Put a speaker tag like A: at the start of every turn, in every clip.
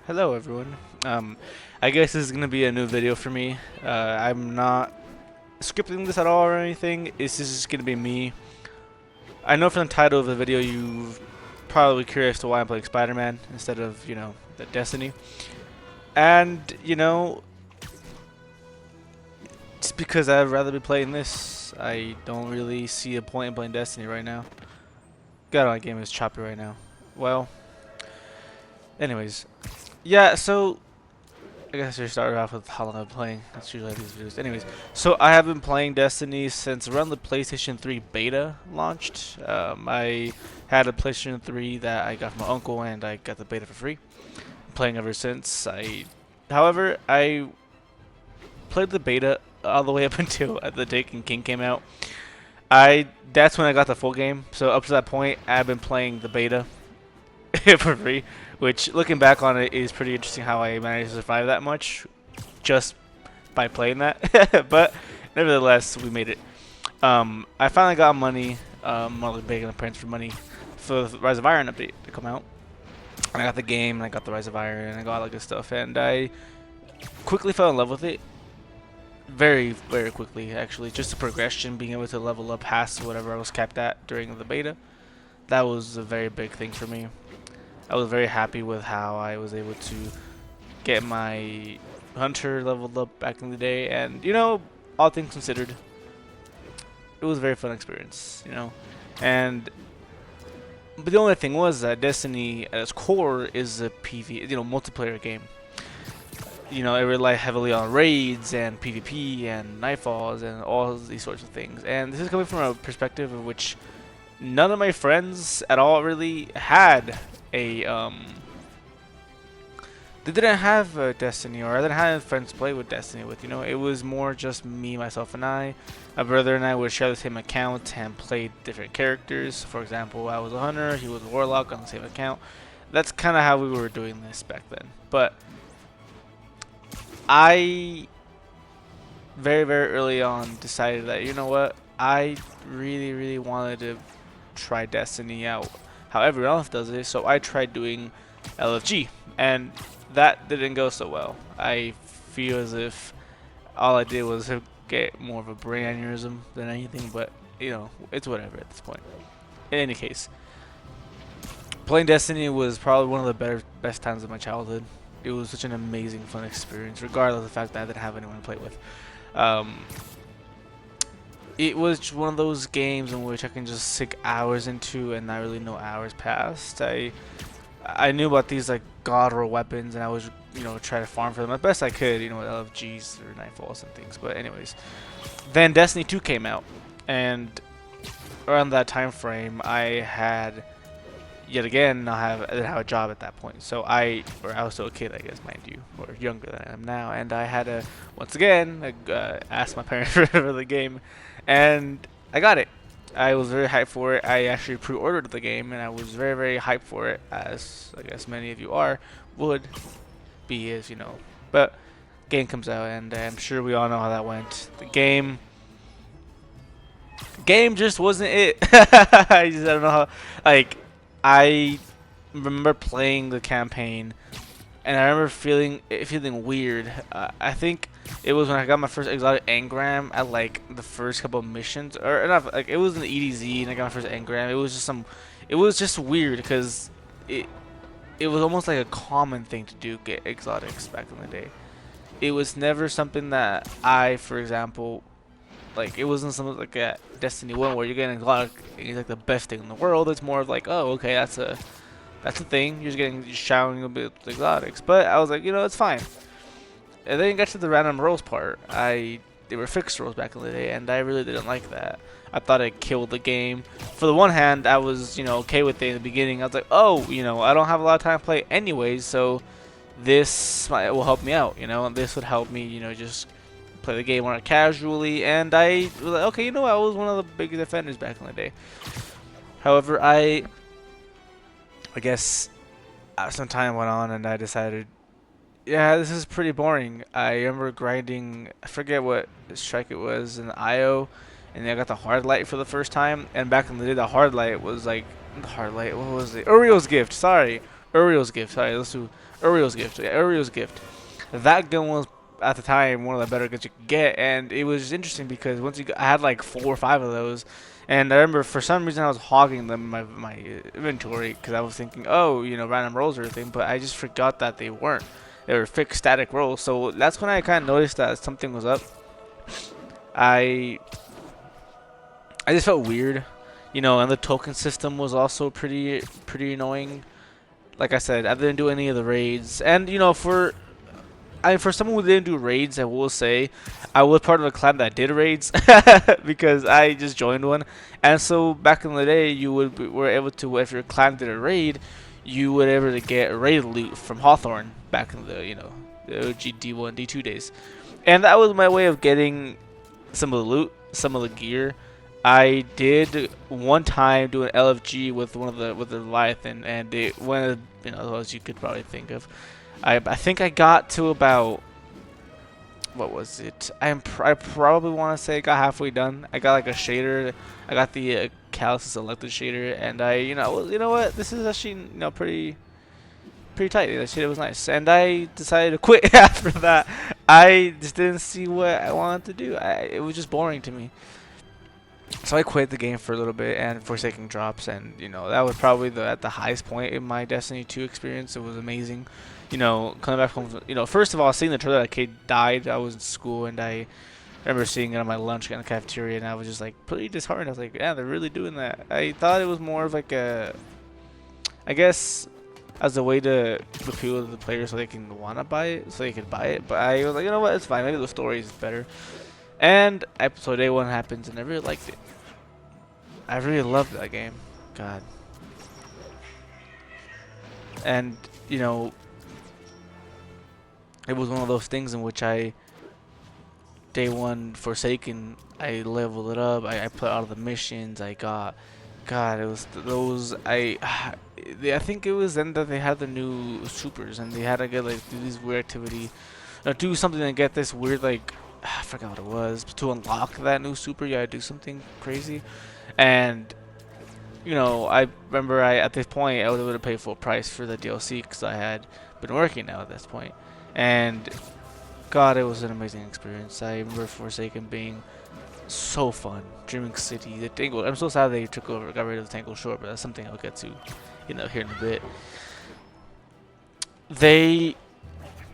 A: Hello everyone. I guess this is gonna be a new video for me. I'm not scripting this at all or anything. This is just gonna be me. I know from the title of the video you're probably curious to why I'm playing Spider-Man instead of, the Destiny. And, just because I'd rather be playing this. I don't really see a point in playing Destiny right now. God, my game is choppy right now. Well, anyways. Yeah, so I guess I should start off with how long I've been playing. That's usually how these videos. Anyways, so I have been playing Destiny since around the PlayStation 3 beta launched. I had a PlayStation 3 that I got from my uncle, and I got the beta for free. I'm playing ever since. However, I played the beta all the way up until the Taken King came out. That's when I got the full game. So up to that point, I've been playing the beta for free, which looking back on it is pretty interesting how I managed to survive that much just by playing that. But nevertheless, we made it. I finally got money, more like begging the parents for money for the Rise of Iron update to come out. And I got the game, and I got the Rise of Iron, and I got all that good stuff, and I quickly fell in love with it. Very, very quickly, actually. Just the progression, being able to level up past whatever I was capped at during the beta. That was a very big thing for me. I was very happy with how I was able to get my hunter leveled up back in the day, and all things considered, it was a very fun experience. And but the only thing was that Destiny, at its core, is a multiplayer game. It relies heavily on raids and PvP and nightfalls and all these sorts of things. And this is coming from a perspective of which none of my friends at all really had a they didn't have Destiny, or I didn't have friends to play with Destiny with. It was more just me, myself, and I. My brother and I would share the same account and play different characters. For example, I was a hunter, he was a warlock on the same account. That's kind of how we were doing this back then. But I very, very early on decided that, what, I really, really wanted to try Destiny out how everyone else does it, so I tried doing LFG, and that didn't go so well. I feel as if all I did was get more of a brain aneurysm than anything, but it's whatever at this point. In any case, playing Destiny was probably one of the best times of my childhood. It was such an amazing, fun experience, regardless of the fact that I didn't have anyone to play with. It was one of those games in which I can just sink hours into and not really know hours passed. I knew about these like god roll weapons, and I was try to farm for them as best I could, with LFGs or Nightfalls and things. But anyways, then Destiny 2 came out, and around that time frame, I had yet again I didn't have a job at that point, so I was still a kid, I guess, mind you, or younger than I am now, and I had to once again ask my parents for the game, and I got it. I was very hyped for it. I actually pre-ordered the game, and I was very, very hyped for it, as I guess many of you would be, as you know. But game comes out, and I'm sure we all know how that went. The game just wasn't it. I don't know how. Like, I remember playing the campaign, and I remember feeling weird. I think it was when I got my first exotic engram at like the first couple of missions, or not. Like, it was in the EDZ, and I got my first engram. It was just weird because it was almost like a common thing to do, get exotics back in the day. It was never something that I, for example, like, it wasn't something like a Destiny 1 where you're getting exotic, it's like the best thing in the world. It's more of like, oh, okay, that's a thing. You're showering a bit with exotics. But I was like, it's fine. And then you got to the random rolls part. They were fixed rolls back in the day, and I really didn't like that. I thought it killed the game. For the one hand, I was, okay with it in the beginning. I was like, oh, I don't have a lot of time to play anyways, so this will help me out, and this would help me, just play the game more casually. And I was like, okay, I was one of the big defenders back in the day. However, I guess some time went on, and I decided, yeah, this is pretty boring. I remember grinding, I forget what strike it was, in IO, and then I got the hard light for the first time. And back in the day, the hard light was like, what was it? Uriel's Gift, sorry. Uriel's Gift. Sorry, let's do Uriel's Gift. Yeah, Uriel's Gift. That gun was at the time one of the better guns you could get, and it was interesting because once I had like 4 or 5 of those, and I remember for some reason I was hogging them in my inventory because I was thinking, oh, random rolls or anything, but I just forgot that they weren't. They were fixed static rolls, so that's when I kind of noticed that something was up. I just felt weird, and the token system was also pretty annoying. Like I said, I didn't do any of the raids, and for someone who didn't do raids, I will say I was part of a clan that did raids because I just joined one, and so back in the day, you were able to, if your clan did a raid, you were able to get raid loot from Hawthorne back in the the OG D1 D2 days, and that was my way of getting some of the loot, some of the gear. I did one time do an LFG with with the Leviathan, and it went as you could probably think of. I think I got to about, what was it? I probably want to say I got halfway done. I got like a shader. I got the Calus selected shader, and I well, what, this is actually pretty tight. That shit was nice, and I decided to quit after that. I just didn't see what I wanted to do. It was just boring to me. So I quit the game for a little bit, and Forsaken drops, and that was probably at the highest point in my Destiny 2 experience. It was amazing, coming back home. First of all, seeing the trailer that Kate died. I was in school, and I remember seeing it on my lunch in the cafeteria, and I was just like pretty disheartened. I was like, yeah, they're really doing that. I thought it was more of like I guess, as a way to appeal to the players so they can want to buy it, so they can buy it. But I was like, you know what, it's fine. Maybe the story is better. And episode A1 happens, and I really liked it. I really loved that game. God. And, it was one of those things in which day one Forsaken, I leveled it up. I put out the missions. I got, God, it was those. I think it was then that they had the new supers, and they had to get do these weird activity, do something to get this weird I forgot what it was. To unlock that new super, you gotta do something crazy. And, I remember at this point, I was able to pay full price for the DLC because I had been working now at this point. And, God, it was an amazing experience. I remember Forsaken being so fun. Dreaming City, the Tangle. I'm so sad they got rid of the Tangle Shore, but that's something I'll get to, here in a bit.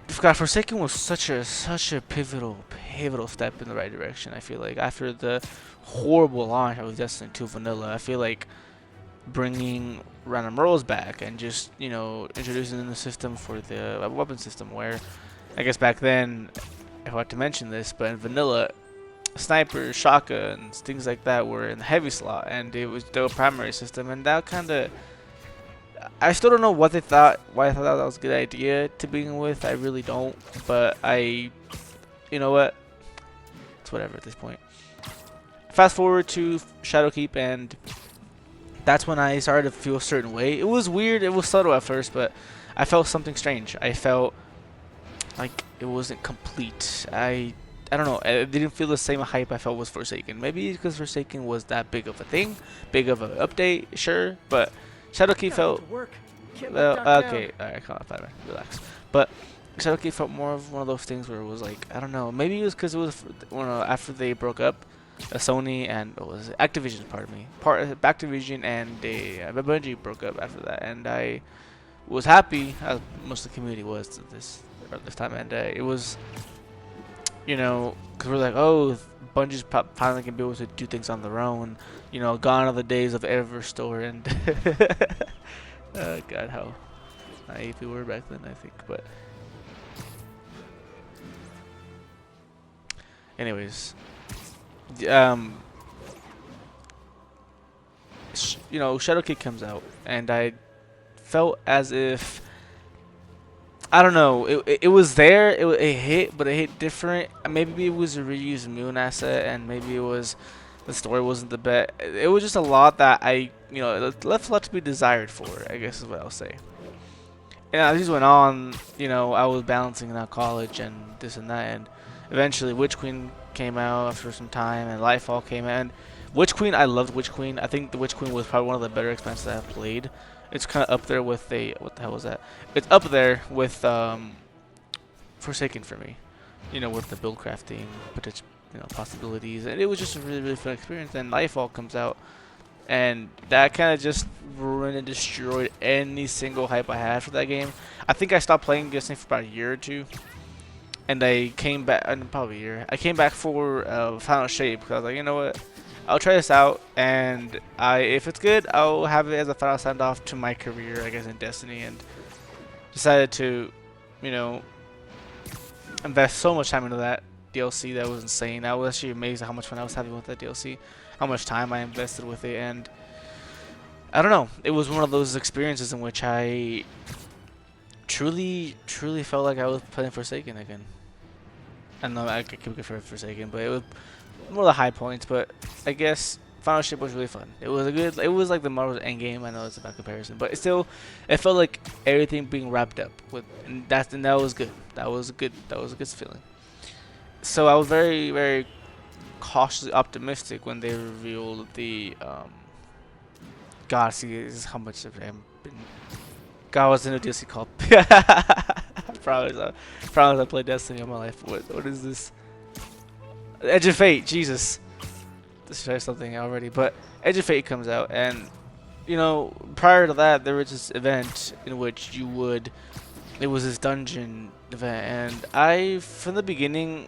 A: Forsaken was such a pivotal step in the right direction. I feel like after the horrible launch of Destiny 2 Vanilla, I feel like bringing random rolls back and just introducing the system for the weapon system, where I guess back then, if I had to mention this, but in Vanilla, snipers, shotguns, things like that were in the heavy slot, and it was the primary system, and that kind of, I still don't know why they thought that was a good idea to begin with. I really don't, but you know what? It's whatever at this point. Fast forward to Shadowkeep, and that's when I started to feel a certain way. It was weird. It was subtle at first, but I felt something strange. I felt like it wasn't complete. I don't know. I didn't feel the same hype I felt with Forsaken. Maybe because Forsaken was that big of a thing, big of an update, sure, but Shadowkeep felt okay. Alright, come on, fine, relax. But Shadowkeep felt more of one of those things where it was like, I don't know. Maybe it was because it was after they broke up, Sony and what was it? Activision, pardon me. Activision and Bungie broke up after that, and I was happy, as most of the community was at this time, and it was, because we're like, oh, Bungie's finally gonna be able to do things on their own. Gone are the days of Everstore and God, how naive we were back then, I think. But anyways, Shadowkeep comes out, and I felt as if, I don't know, it was there, it hit, but it hit different. Maybe it was a reused Moon asset, and maybe it was the story wasn't the best. It was just a lot that it left a lot to be desired for, I guess is what I'll say. And as these went on, I was balancing out college and this and that, and eventually Witch Queen came out after some time, and Lightfall came out. And Witch Queen, I loved Witch Queen. I think the Witch Queen was probably one of the better expansions that I've played. It's kind of up there with a what the hell was that? It's up there with Forsaken for me. With the build crafting, potential, possibilities, and it was just a really really fun experience. And Nightfall comes out, and that kind of just ruined and destroyed any single hype I had for that game. I think I stopped playing Destiny for about a year or two, and I came back, probably a year. I came back for Final Shape because I was like, you know what, I'll try this out, and if it's good, I'll have it as a final send off to my career, I guess, in Destiny, and decided to, you know, invest so much time into that DLC. That was insane. I was actually amazed at how much fun I was having with that DLC, how much time I invested with it, and I don't know. It was one of those experiences in which I truly felt like I was playing Forsaken again. I know I could keep it for Forsaken, but it was more the high points. But I guess Final Shape was really fun. It was a good. It was like the Marvel's Endgame. I know it's a bad comparison, but it felt like everything being wrapped up with, and that was good. That was a good feeling. So I was very cautiously optimistic when they revealed the God. See, this is how much I've been. God, what's the new DLC called? Promise I played Destiny all my life. What is this? Edge of Fate. Jesus. This shows something already, but Edge of Fate comes out, and prior to that, there was this event in which it was this dungeon event, and from the beginning,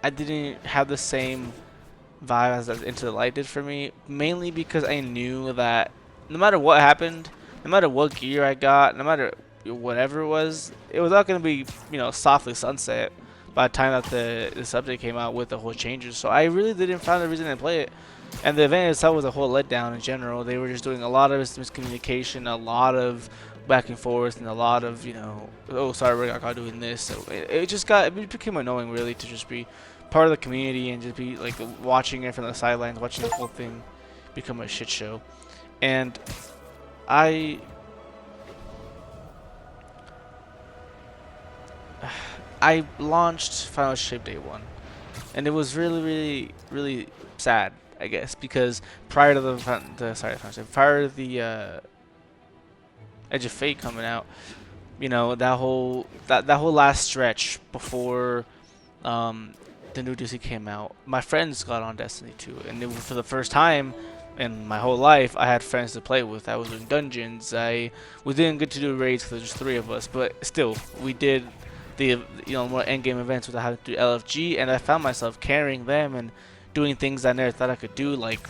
A: I didn't have the same vibe as Into the Light did for me, mainly because I knew that no matter what happened, no matter what gear I got, no matter whatever it was not going to be, softly sunset by the time that the subject came out with the whole changes. So I really didn't find a reason to play it. And the event itself was a whole letdown in general. They were just doing a lot of miscommunication, a lot of back and forth, and a lot of, oh, sorry, we're not doing this. So it became annoying, really, to just be part of the community and just be like watching it from the sidelines, watching the whole thing become a shit show. And I launched Final Shape Day 1, and it was really sad, I guess, because prior to prior to the Edge of Fate coming out, that whole last stretch before the new DLC came out, my friends got on Destiny 2, and for the first time in my whole life, I had friends to play with. I was doing dungeons. We didn't get to do raids because there's just 3 of us, but still, we did the more endgame events without having to do LFG, and I found myself carrying them and doing things I never thought I could do, like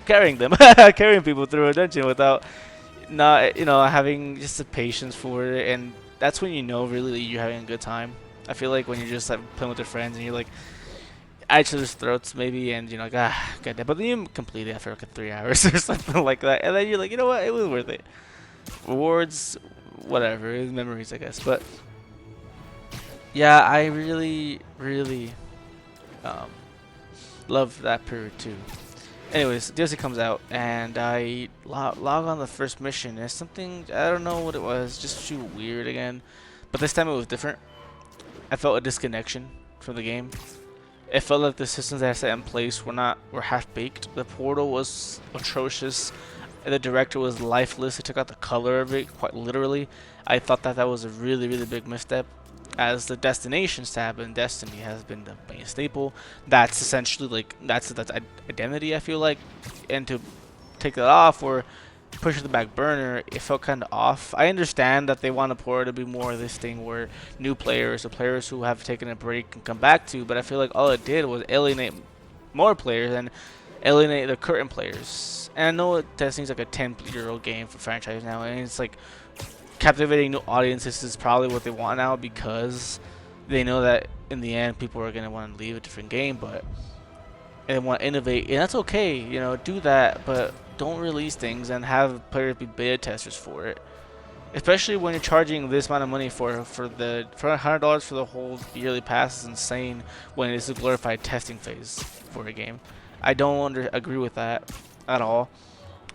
A: carrying them, carrying people through a dungeon without not having just the patience for it, and that's when really you're having a good time. I feel like when you're just like playing with your friends and you're like at each other's throats maybe, and like goddamn, but then you complete it after like 3 hours or something like that, and then you're like, you know what, it was worth it. Rewards, whatever, memories, I guess. But yeah, I really love that period too. Anyways, DLC comes out, and I log on the first mission. It's something, I don't know what it was, just too weird again. But this time it was different. I felt a disconnection from the game. It felt like the systems that I set in place were half baked. The portal was atrocious. The director was lifeless. He took out the color of it, quite literally. I thought that was a really big misstep, as the destinations tab in Destiny has been the main staple. That's essentially like that's identity, I feel like, and to take that off or push it to the back burner, it felt kind of off. I understand that they want Portal to be more of this thing where new players or players who have taken a break can come back to, but I feel like all it did was alienate more players and alienate the current players. And I know Destiny's like a 10-year-old game for franchise now, and it's like captivating new audiences is probably what they want now, because they know that in the end people are going to want to leave a different game, but they want to innovate, and that's okay, do that, but don't release things and have players be beta testers for it, especially when you're charging this amount of money for $100 for the whole yearly pass. Is insane when it's a glorified testing phase for a game. I don't agree with that at all.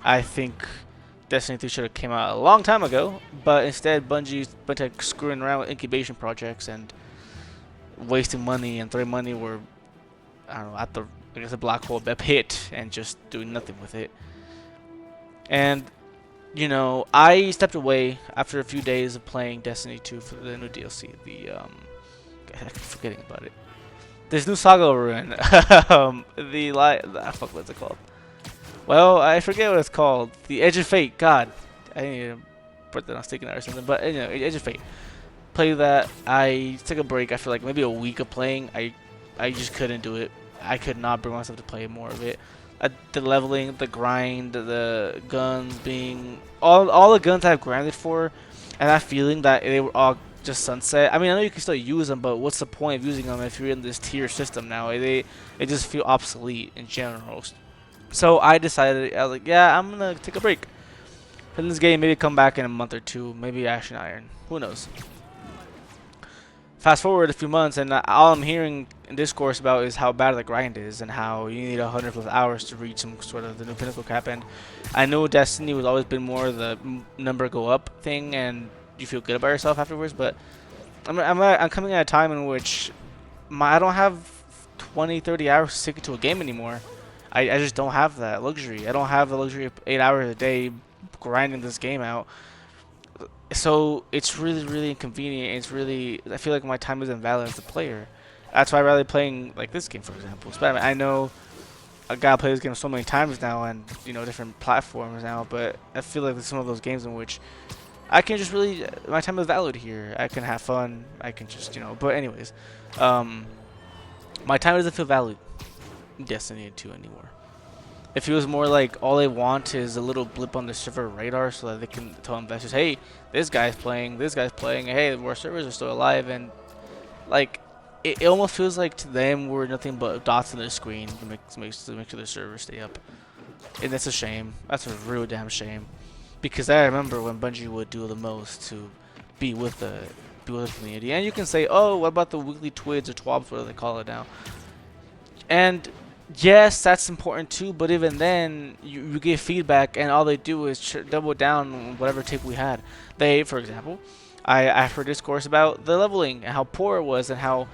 A: I think Destiny 2 should have came out a long time ago, but instead Bungie went to screwing around with incubation projects and wasting money and throwing money where, I don't know, at the black hole that hit and just doing nothing with it. And you know, I stepped away after a few days of playing Destiny 2 for the new DLC. I keep forgetting about it. This new saga we're in. Fuck, what's it called? Well, I forget what it's called. The Edge of Fate. God, I need to put that on sticky note or something. But you know, Edge of Fate. Play that. I took a break after like maybe a week of playing. I just couldn't do it. I could not bring myself to play more of it. The leveling, the grind, the guns being all the guns I've grinded for, and that feeling that they were all just sunset. I mean, I know you can still use them, but what's the point of using them if you're in this tier system now? They just feel obsolete in general. So I decided, I was like, yeah, I'm gonna take a break from this game. Maybe come back in a month or two. Maybe Ashen Iron. Who knows? Fast forward a few months, and all I'm hearing in discourse about is how bad the grind is, and how you need 100 plus hours to reach some sort of the new pinnacle cap. And I know Destiny has always been more the number go up thing, and you feel good about yourself afterwards. But I'm coming at a time in which I don't have 20, 30 hours to stick to a game anymore. I just don't have that luxury. I don't have the luxury of 8 hours a day grinding this game out. So it's really inconvenient. It's really, I feel like my time is invalid as a player. That's why I rather playing like this game, for example. Spider-Man. I know I gotta play this game so many times now, and you know, different platforms now. But I feel like there's some of those games in which I can just really, my time is valued here. I can have fun. I can just, you know. But anyways, my time doesn't feel valued in Destiny 2 anymore. It feels more like all they want is a little blip on the server radar so that they can tell investors, hey, this guy's playing, hey, our servers are still alive. And like, it almost feels like to them we're nothing but dots on the screen to make sure the servers stay up. And that's a shame. That's a real damn shame. Because I remember when Bungie would do the most to be with the community. And you can say, oh, what about the weekly twids or twabs, whatever they call it now. And yes, that's important too, but even then, you give feedback, and all they do is double down on whatever take we had. They, for example, I heard discourse about the leveling and how poor it was, and how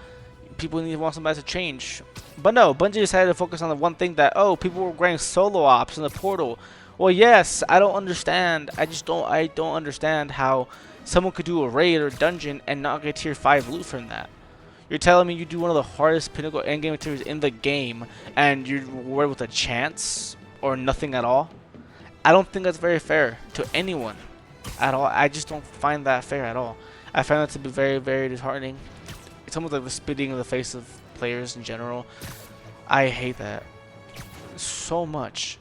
A: people need to want somebody to change. But no, Bungie decided to focus on the one thing that, oh, people were grinding solo ops in the portal. Well, yes, I don't understand. I don't understand how someone could do a raid or dungeon and not get tier 5 loot from that. You're telling me you do one of the hardest pinnacle endgame materials in the game, and you're rewarded with a chance or nothing at all? I don't think that's very fair to anyone at all. I just don't find that fair at all. I find that to be very disheartening. It's almost like the spitting in the face of players in general. I hate that so much.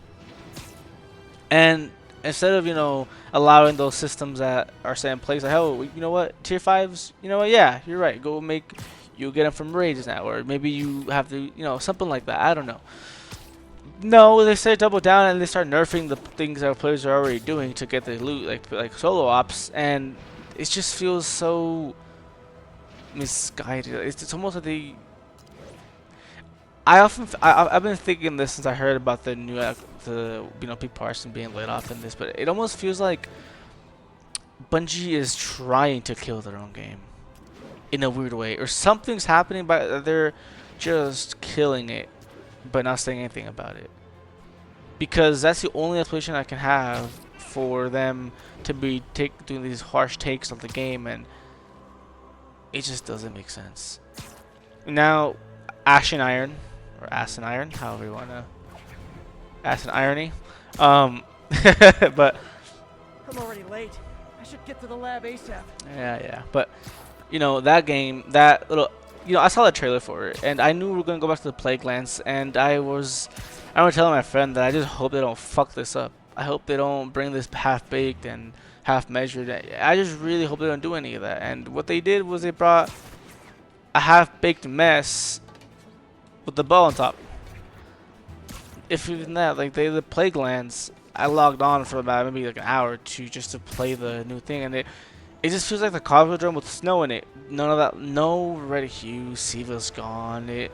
A: And instead of, you know, allowing those systems that are set in place, like, oh, you know what, tier 5s, you know what, yeah, you're right, go make, you get them from raids now, or maybe you have to, you know, something like that. I don't know. No, they start double down and they start nerfing the things that players are already doing to get the loot, like solo ops, and it just feels so misguided. It's almost like they. I've been thinking this since I heard about the new Pete Parson being laid off in this, but it almost feels like Bungie is trying to kill their own game in a weird way, or something's happening, but they're just killing it but not saying anything about it, because that's the only explanation I can have for them to be doing these harsh takes on the game, and it just doesn't make sense. Now, Ashen Iron, or Ashen Iron, however you wanna, Ashen Irony, but
B: I'm already late. I should get to the lab ASAP.
A: yeah, but you know, that game, that little, you know, I saw the trailer for it, and I knew we were gonna go back to the Plague Lands, and I remember telling my friend that I just hope they don't fuck this up. I hope they don't bring this half-baked and half-measured. I just really hope they don't do any of that. And what they did was they brought a half-baked mess with the bow on top. If even that, like the Plague Lands, I logged on for about maybe like an hour or two just to play the new thing, and it just feels like the Cosmodrome with snow in it. None of that, no red hue, Siva's gone.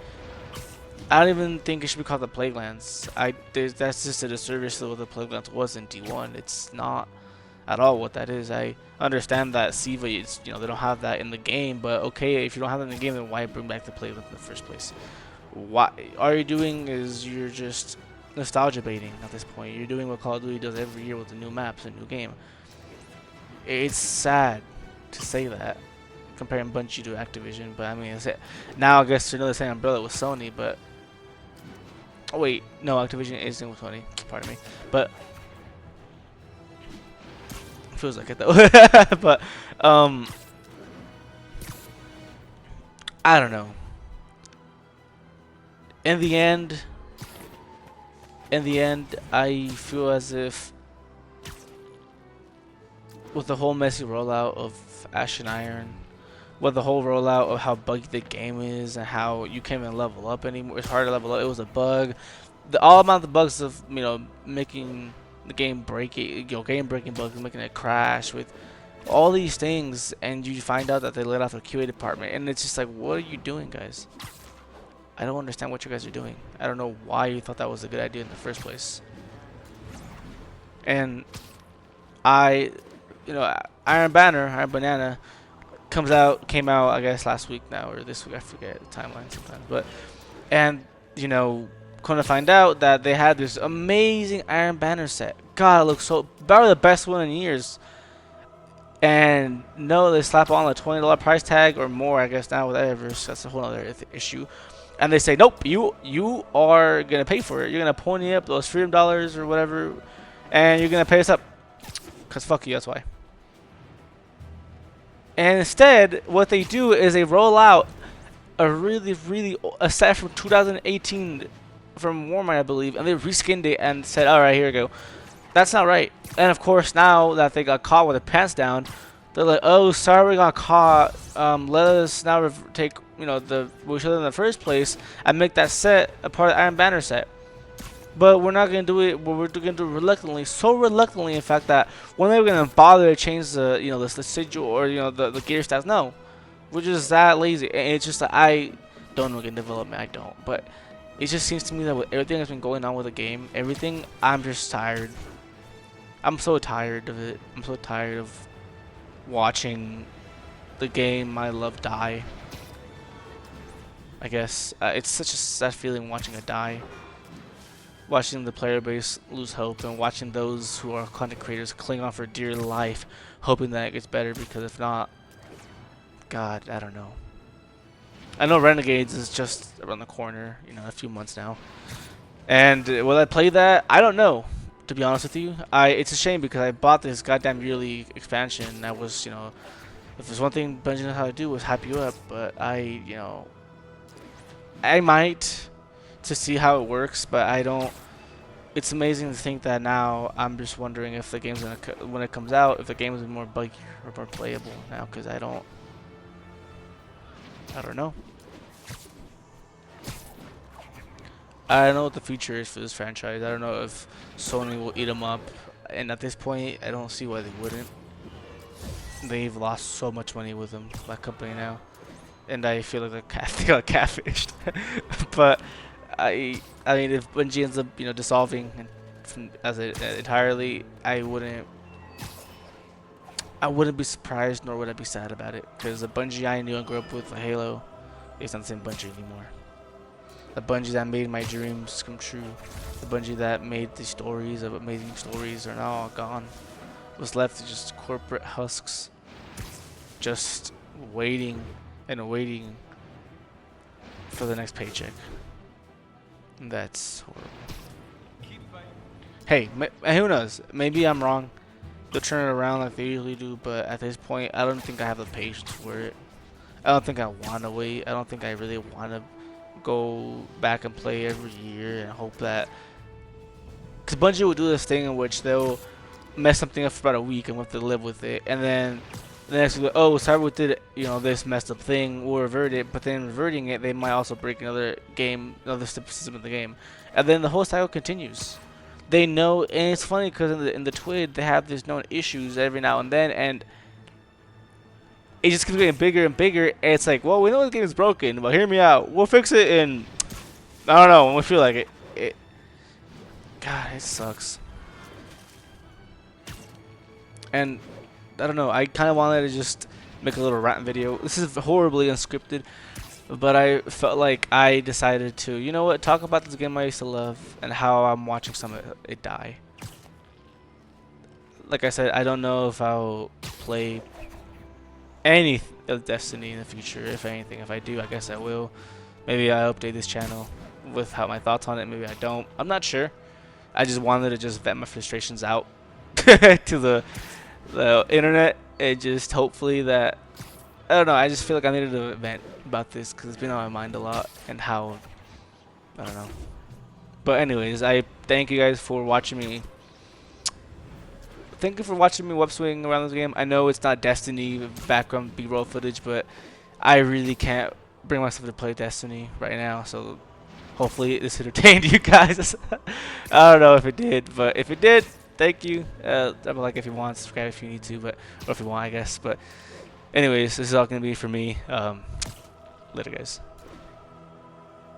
A: I don't even think it should be called the Plague Lands. That's just a disservice to what the Plague Lands was in D1. It's not at all what that is. I understand that Siva is, you know, they don't have that in the game, but okay, if you don't have that in the game, then why bring back the Plague Lands in the first place? What all you're doing is you're just nostalgia baiting at this point. You're doing what Call of Duty does every year with the new maps and new game. It's sad to say that, comparing Bungie to Activision, but I mean, it's it. Now I guess they're another same umbrella with Sony, but oh wait, no, Activision isn't with Sony. Pardon me, but feels like it though. But I don't know. In the end, I feel as if with the whole messy rollout of Ashen Iron, with the whole rollout of how buggy the game is and how you can't even level up anymore, it's hard to level up. It was a bug. All amount of the bugs of making the game breaking, game breaking bugs, making it crash with all these things, and you find out that they let off the QA department, and it's just like, what are you doing, guys? I don't understand what you guys are doing. I don't know why you thought that was a good idea in the first place. And Iron Banana came out I guess last week now or this week, I forget the timeline sometimes, but come to find out that they had this amazing Iron Banner set. God, it looks so probably the best one in years. And no, they slap on a $20 price tag or more, I guess now with Eververse. That's a whole other issue. And they say, nope, you are gonna pay for it. You're gonna pony up those freedom dollars or whatever, and you're gonna pay us up. Cause fuck you, that's why. And instead, what they do is they roll out a set from 2018 from Warmind, I believe, and they reskinned it and said, all right, here we go. That's not right. And of course, now that they got caught with their pants down, they're like, oh, sorry, we got caught. Let us now take the we showed them in the first place and make that set a part of the Iron Banner set. But we're not gonna do it. We're gonna do it reluctantly, so reluctantly, in fact, that when they were gonna bother to change the the sigil or the gear stats, no, we're just that lazy. And it's just that I don't know game development. I don't, but it just seems to me that with everything that's been going on with the game, I'm just tired. I'm so tired of it. I'm so tired of watching the game I love die. I guess it's such a sad feeling watching it die. Watching the player base lose hope and watching those who are content creators cling on for dear life, hoping that it gets better, because if not, God, I don't know. I know Renegades is just around the corner, a few months now. And will I play that? I don't know, to be honest with you. It's a shame because I bought this goddamn yearly expansion. And I was, if there's one thing Bungie knows how to do was hype you up, but I might to see how it works, but I don't. It's amazing to think that now I'm just wondering if the game's gonna, when it comes out, if the game is more buggy or more playable now, because I don't know. I don't know what the future is for this franchise. I don't know if Sony will eat them up, and at this point, I don't see why they wouldn't. They've lost so much money with them, that company now, and I feel like they got catfished. But I mean, if Bungie ends up dissolving entirely, I wouldn't be surprised, nor would I be sad about it, because the Bungie I knew and grew up with, the Halo, is not the same Bungie anymore. The Bungie that made my dreams come true, the Bungie that made the stories of amazing stories, are now all gone. What's left is just corporate husks, just waiting and waiting for the next paycheck. That's horrible. Hey, who knows? Maybe I'm wrong. They'll turn it around like they usually do, but at this point, I don't think I have the patience for it. I don't think I want to wait. I don't think I really want to go back and play every year and hope that, because Bungie will do this thing in which they'll mess something up for about a week and we'll have to live with it, and then the next week, oh, Cyberpunk did this messed up thing, we'll revert it, but then reverting it, they might also break another system of the game, and then the whole cycle continues. They know, and it's funny because in the TWID they have these known issues every now and then, and it just keeps getting bigger and bigger. And it's like, well, we know the game is broken, but hear me out. We'll fix it in, I don't know, when we feel like it. God, it sucks. And I don't know. I kind of wanted to just make a little rant video. This is horribly unscripted. But I felt like I decided to, you know what, talk about this game I used to love and how I'm watching some of it die. Like I said, I don't know if I'll play any of Destiny in the future. If anything, if I do, I guess I will. Maybe I'll update this channel with how my thoughts on it. Maybe I don't. I'm not sure. I just wanted to just vent my frustrations out to the internet and just hopefully that I don't know. I just feel like I needed to vent about this because it's been on my mind a lot and how I don't know. But anyways, I thank you guys for watching me. Thank you for watching me web swing around this game. I know it's not Destiny background B-roll footage, but I really can't bring myself to play Destiny right now. So hopefully this entertained you guys. I don't know if it did, but if it did, thank you. Drop a like if you want, subscribe if you need to, but or if you want, I guess. But anyways, this is all gonna be for me. Later, guys.